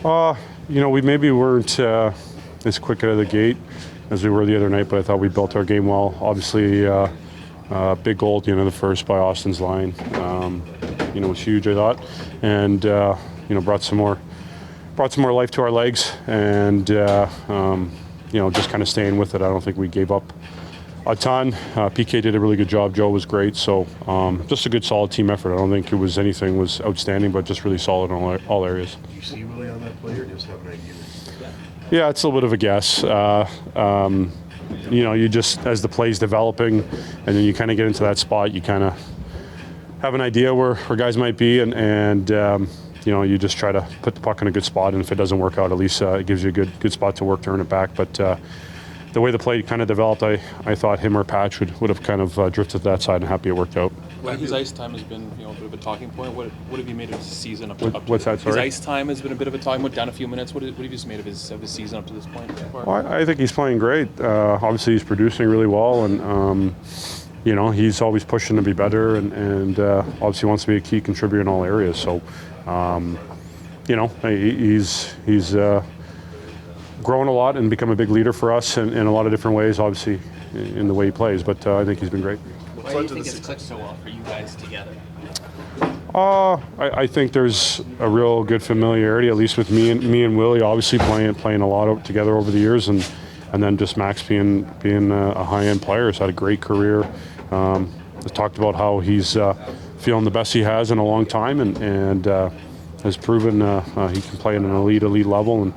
We maybe weren't as quick out of the gate as we were the other night, but I thought we built our game well. Obviously, big goal at the end of the first by Austin's line. Was huge, I thought, and brought some more life to our legs, and just kind of staying with it. I don't think we gave up a ton. PK did a really good job. Joe was great. So just a good, solid team effort. I don't think it was anything was outstanding, but just really solid in all areas. Did you see really on that play, or just have an idea? Yeah, it's a little bit of a guess. You just, as the play's developing, and then you kind of get into that spot, you kind of have an idea where guys might be, and you just try to put the puck in a good spot, and if it doesn't work out, at least it gives you a good spot to work to earn it back. But the way the play kind of developed, I thought him or Patch would have kind of drifted to that side, and happy it worked out. Well, his ice time has been a bit of a talking point. What have you made of his season up to What's that, sorry? His ice time has been a bit of a talking point, down a few minutes. What have you just made of his season up to this point? Well, I think he's playing great. Obviously, he's producing really well, and he's always pushing to be better, and obviously wants to be a key contributor in all areas. So, he's grown a lot and become a big leader for us in a lot of different ways, obviously, in the way he plays. But I think he's been great. Why do you think it's clicked so well for you guys together? I think there's a real good familiarity, at least with me and Willie, obviously playing a lot together over the years, and then just Max being a high-end player. Has had a great career. Talked about how he's feeling the best he has in a long time, and has proven he can play at an elite level, and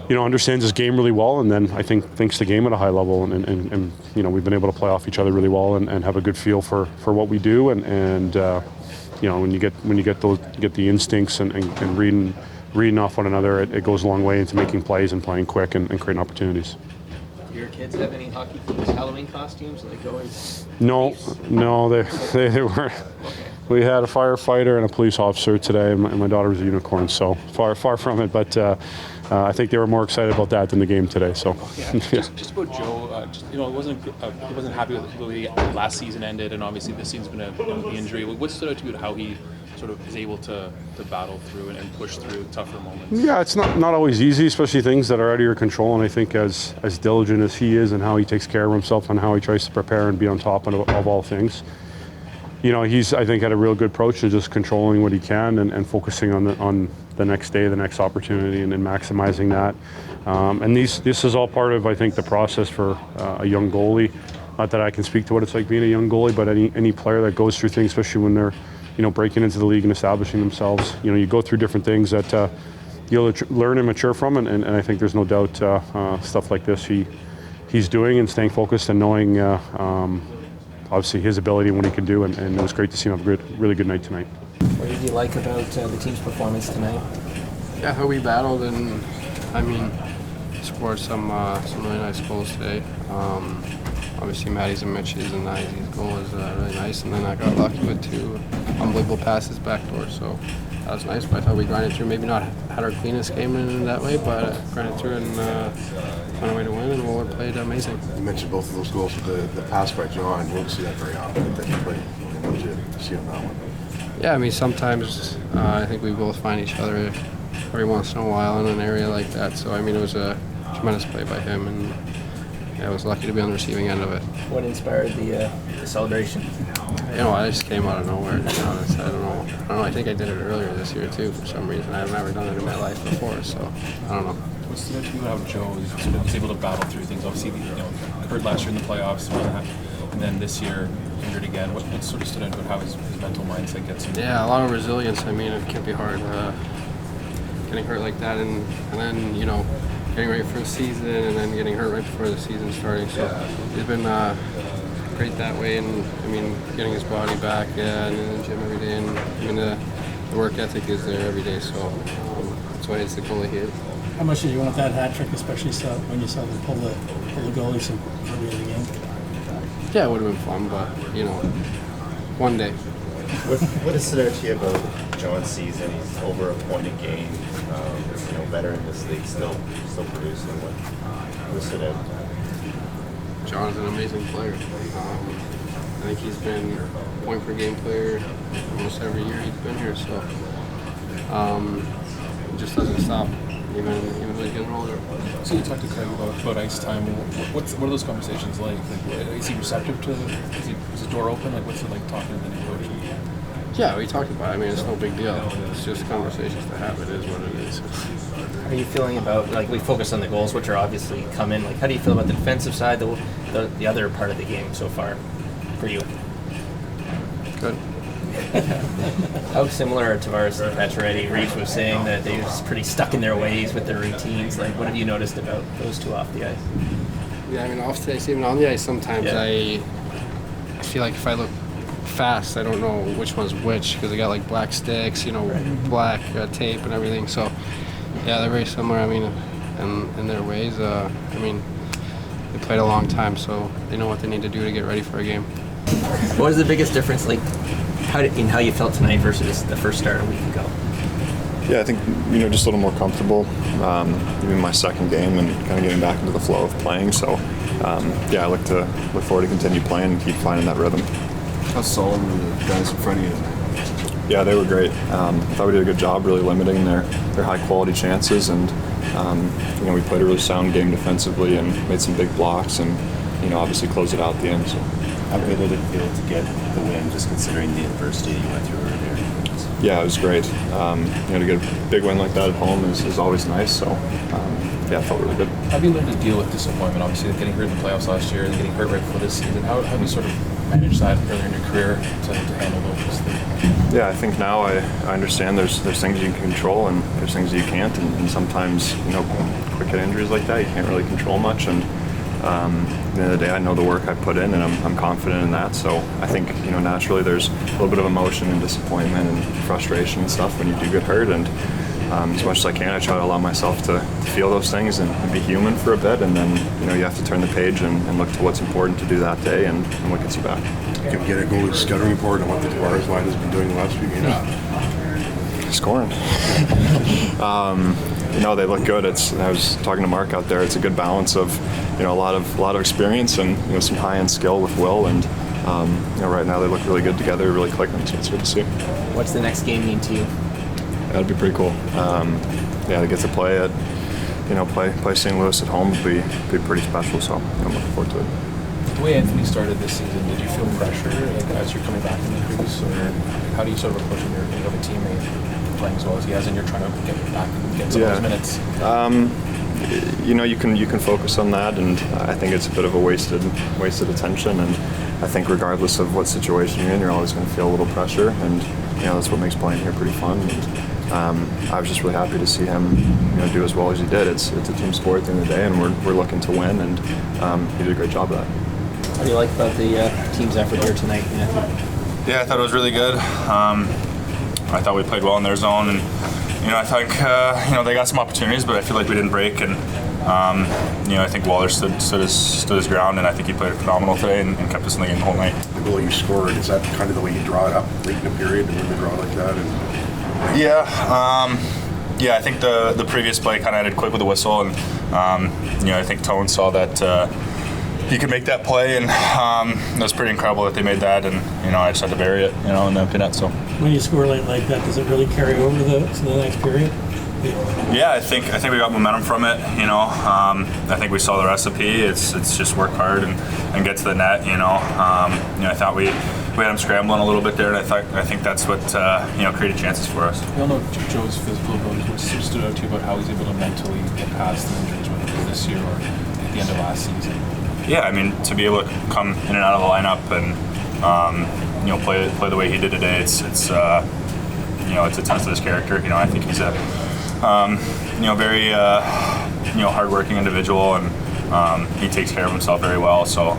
understands his game really well, and then I think thinks the game at a high level, and we've been able to play off each other really well, and have a good feel for what we do, and when you get the instincts and reading off one another, it goes a long way into making plays and playing quick and creating opportunities. Do your kids have any hockey themed Halloween costumes like always? No, they weren't. We had a firefighter and a police officer today, and my daughter was a unicorn, so far from it. But I think they were more excited about that than the game today. So, Just about Joe. He wasn't happy with the way last season ended, and obviously this season's been the injury. What stood out to you how he sort of is able to battle through and push through tougher moments? Yeah, it's not always easy, especially things that are out of your control. And I think as diligent as he is and how he takes care of himself and how he tries to prepare and be on top of all things, he's, I think, had a real good approach to just controlling what he can and focusing on the next day, the next opportunity, and then maximizing that. And this is all part of, I think, the process for a young goalie. Not that I can speak to what it's like being a young goalie, but any player that goes through things, especially when they're breaking into the league and establishing themselves, you go through different things that you'll learn and mature from, and I think there's no doubt stuff like this he's doing and staying focused and knowing obviously his ability and what he can do, and it was great to see him have a really good night tonight. What did you like about the team's performance tonight? Yeah, how we battled, and scored some really nice goals today. Obviously, Matty's and Mitch's and Knies' goal was really nice, and then I got lucky with two unbelievable passes backdoor, so that was nice. But I thought we grinded through. Maybe not had our cleanest game in that way, but grinded through and found a way to win, and Woll played amazing. You mentioned both of those goals with the pass by John. You don't see that very often. That you play. What did you see on that one? Yeah, sometimes I think we both find each other every once in a while in an area like that. So, it was a tremendous play by him, and I was lucky to be on the receiving end of it. What inspired the celebration? I just came out of nowhere, to be honest. I don't know. I think I did it earlier this year, too, for some reason. I've never done it in my life before, so I don't know. What's stood out to you how Joe is able to battle through things? Obviously, hurt last year in the playoffs, and then this year injured again. What sort of stood out about how his mental mindset gets him? Yeah, a lot of resilience. It can be hard getting hurt like that, and then getting ready for the season, and then getting hurt right before the season starting. So he's been great that way, and getting his body back and in the gym every day, and the work ethic is there every day. So that's why he's the goalie he is. How much did you want that hat trick, especially when you saw them pull the goalies in the end of the game? Yeah, it would have been fun, but one day. What has stood out to you about John's season? He's over a point a game, better in this league, still producing. What stood out? John's an amazing player. I think he's been point per game player almost every year he's been here. So he just doesn't stop, even when he's getting older. So you talked to Craig about ice time. What are those conversations like? Is he receptive to? Is the door open? Like, what's it like talking to the new coach? Yeah, we talked about it. I mean, it's no big deal. It's just conversations to have. It is what it is. How are you feeling about, like, we focus on the goals, which are obviously come in. Like, how do you feel about the defensive side, the other part of the game so far for you? Good. How similar are Tavares and Pacioretty? Reeves was saying that they're just pretty stuck in their ways with their routines. Like, what have you noticed about those two off the ice? Yeah, I mean, off the ice, even on the ice, sometimes Yeah. I feel like if I look fast, I don't know which one's which because they got like black sticks, black tape and everything. So, yeah, they're very similar. I mean, in their ways. I mean, they played a long time, so they know what they need to do to get ready for a game. What was the biggest difference, like, in how you felt tonight versus the first start a week ago? Yeah, I think just a little more comfortable. Even my second game and kind of getting back into the flow of playing. So, yeah, I look forward to continue playing and keep finding that rhythm. How solid were the guys in front of you? Yeah, they were great. I thought we did a good job really limiting their high quality chances, and we played a really sound game defensively and made some big blocks, and obviously closed it out at the end. So. How good did it feel to get the win, just considering the adversity you went through earlier? Yeah, it was great. To get a big win like that at home is always nice. So, yeah, it felt really good. How have you learned to deal with disappointment? Obviously, getting hurt in the playoffs last year and getting hurt right before this season. How have you sort of managed that earlier in your career to handle those things? Yeah, I think now I understand there's things you can control and there's things you can't, and sometimes quick hit injuries like that you can't really control much. And at the end of the day, I know the work I put in, and I'm confident in that. So I think naturally there's a little bit of emotion and disappointment and frustration and stuff when you do get hurt. And as much as I can, I try to allow myself to feel those things and be human for a bit. And then you have to turn the page and look to what's important to do that day and what gets you back. Can we get a goalie scouting report on what the Tavares line has been doing the last few games? Scoring. They look good. I was talking to Mark out there. It's a good balance of a lot of experience and some high-end skill with Woll, and right now they look really good together, really clicking. So it's good to see. What's the next game mean to you? That'd be pretty cool. To get to play at play St. Louis at home would be pretty special. So I'm looking forward to it. The way Anthony started this season, did you feel pressure as you're coming back in the crease, or how do you sort of approach when you have a teammate playing as well as he has, and you're trying to get back and get some of those minutes? You can focus on that, and I think it's a bit of a wasted attention. And I think regardless of what situation you're in, you're always going to feel a little pressure, and that's what makes playing here pretty fun. And I was just really happy to see him do as well as he did. It's a team sport at the end of the day, and we're looking to win, and he did a great job of that. What do you like about the team's effort here tonight, Anthony? Yeah, I thought it was really good. I thought we played well in their zone, and I think they got some opportunities, but I feel like we didn't break. And I think Waller stood his ground, and I think he played phenomenal today and kept us in the game the whole night. The goal you scored, is that kind of the way you draw it up late in the period, and when they draw like that? Yeah, I think the previous play kind of ended quick with a whistle, and I think Tone saw that he could make that play, and it was pretty incredible that they made that, and I just had to bury it, in the empty net. So When you score late like that, does it really carry over to the next period? yeah, I think we got momentum from it. I think we saw the recipe. It's just work hard and get to the net. I thought we had him scrambling a little bit there, and I think that's what created chances for us. We all know Joe's physical abilities. What stood out to you about how he's able to mentally get past the injuries, whether it was this year or at the end of last season? Yeah, I mean, to be able to come in and out of the lineup and play the way he did today, it's a test of his character. I think he's a very hardworking individual, and he takes care of himself very well. So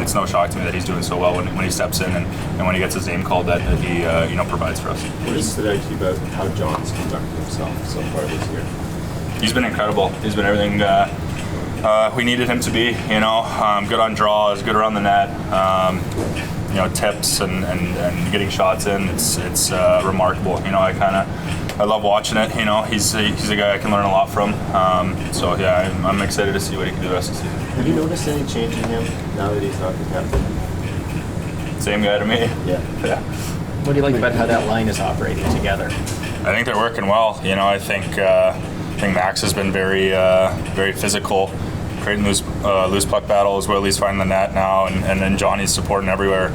it's no shock to me that he's doing so well when he steps in and when he gets his name called that he provides for us. What has stood out to you about how John's conducted himself so far this year? He's been incredible. He's been everything we needed him to be. Good on draws, good around the net. Tips and getting shots in. It's remarkable. I love watching it. He's a guy I can learn a lot from. So yeah, I'm excited to see what he can do the rest of the season. Have you noticed any change in him now that he's not the captain? Same guy to me. Yeah. What do you like about how that line is operating together? I think they're working well. You know, I think Max has been very physical, creating loose puck battles. Willie's finding the net now, and then Johnny's supporting everywhere,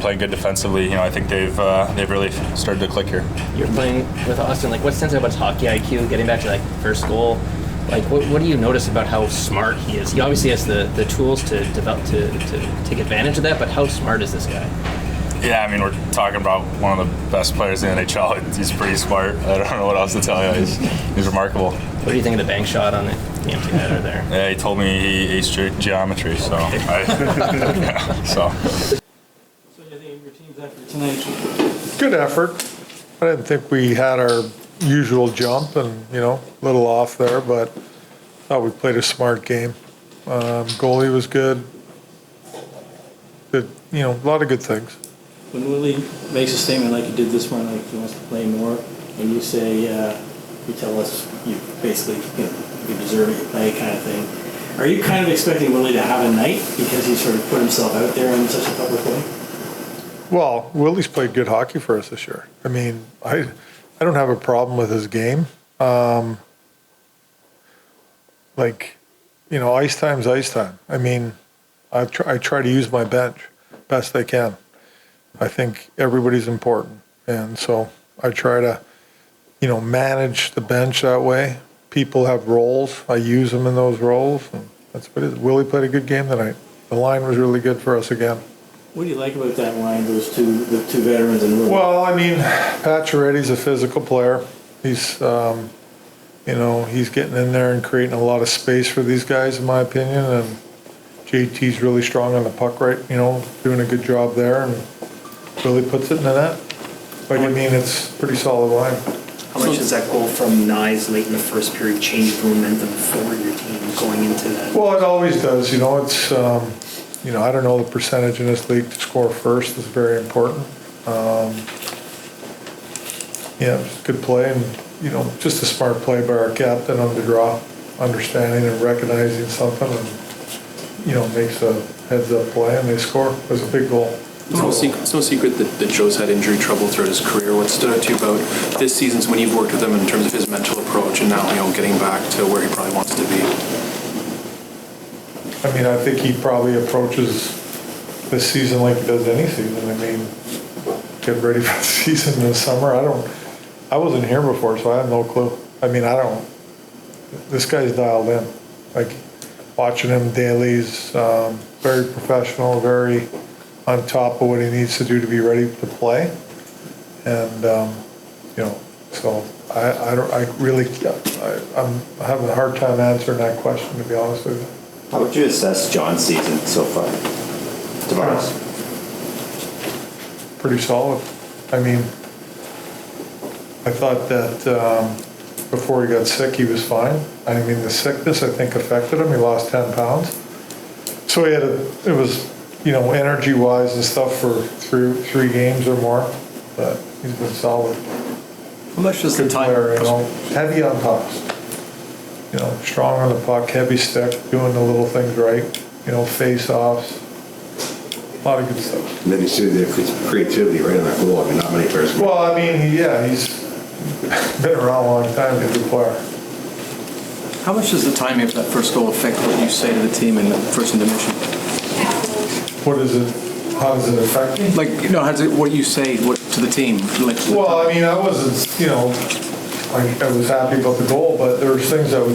playing good defensively. You know, I think they've really started to click here. You're playing with Austin. Like, what stands out about his hockey IQ? Getting back to like first goal. Like, what do you notice about how smart he is? He obviously has the tools to develop to take advantage of that. But how smart is this guy? Yeah, I mean, we're talking about one of the best players in the NHL. He's pretty smart. I don't know what else to tell you. He's remarkable. What do you think of the bank shot on the empty netter there? Yeah, he told me he hates geometry, so. Yeah, so. So you think your team's effort tonight? Good effort. I didn't think we had our usual jump and, a little off there, but I thought we played a smart game. Goalie was good. Good, a lot of good things. When Willie makes a statement like he did this one, like he wants to play more, and you say, you tell us you basically, you deserve it, you play kind of thing. Are you kind of expecting Willie to have a night because he sort of put himself out there in such a public way? Well, Willie's played good hockey for us this year. I mean, I don't have a problem with his game. Ice time's ice time. I mean, I try to use my bench best I can. I think everybody's important. And so I try to, manage the bench that way. People have roles. I use them in those roles. And that's what it is. Willie played a good game tonight. The line was really good for us again. What do you like about that line, the two veterans and Willie? Well, I mean, Pacioretty's a physical player. He's, he's getting in there and creating a lot of space for these guys, in my opinion. And JT's really strong on the puck right, doing a good job there. And Willie puts it in the net. But I mean, it's a pretty solid line. How much does that goal from Knies late in the first period change the momentum for your team going into that? Well, it always does. It's, I don't know the percentage in this league to score first is very important. It's good play and, just a smart play by our captain on the draw, understanding and recognizing something and, makes a heads-up play and they score. It was a big goal. It's no secret that Joe's had injury trouble throughout his career. What stood out to you about this season's when you've worked with him in terms of his mental approach and now, getting back to where he probably wants to be? I mean, I think he probably approaches this season like he does any season. I mean, get ready for the season in the summer. I wasn't here before, so I have no clue. I mean, this guy's dialed in. Like, watching him daily, he's very professional, very on top of what he needs to do to be ready to play. And, so I'm having a hard time answering that question, to be honest with you. How would you assess John's season so far? Tavares? Pretty solid. I mean, I thought that before he got sick, he was fine. I mean, the sickness, I think, affected him. He lost 10 pounds. So it was, energy-wise and stuff for three games or more. But he's been solid. How much does the time? Player, heavy on pucks. Strong on the puck, heavy stick, doing the little things right. Face-offs. A lot of good stuff. And then you see the creativity right on that goal. I mean, not many players. Well, I mean, he's been around a long time. He's a good player. How much does the timing of that first goal affect what you say to the team in the first intermission? What is it? How does it affect me? What you say to the team? Well, I mean, I wasn't, I was happy about the goal, but there were things that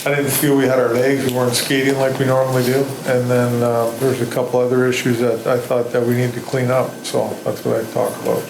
I didn't feel we had our legs. We weren't skating like we normally do. And then there's a couple other issues that I thought that we need to clean up. So that's what I talk about.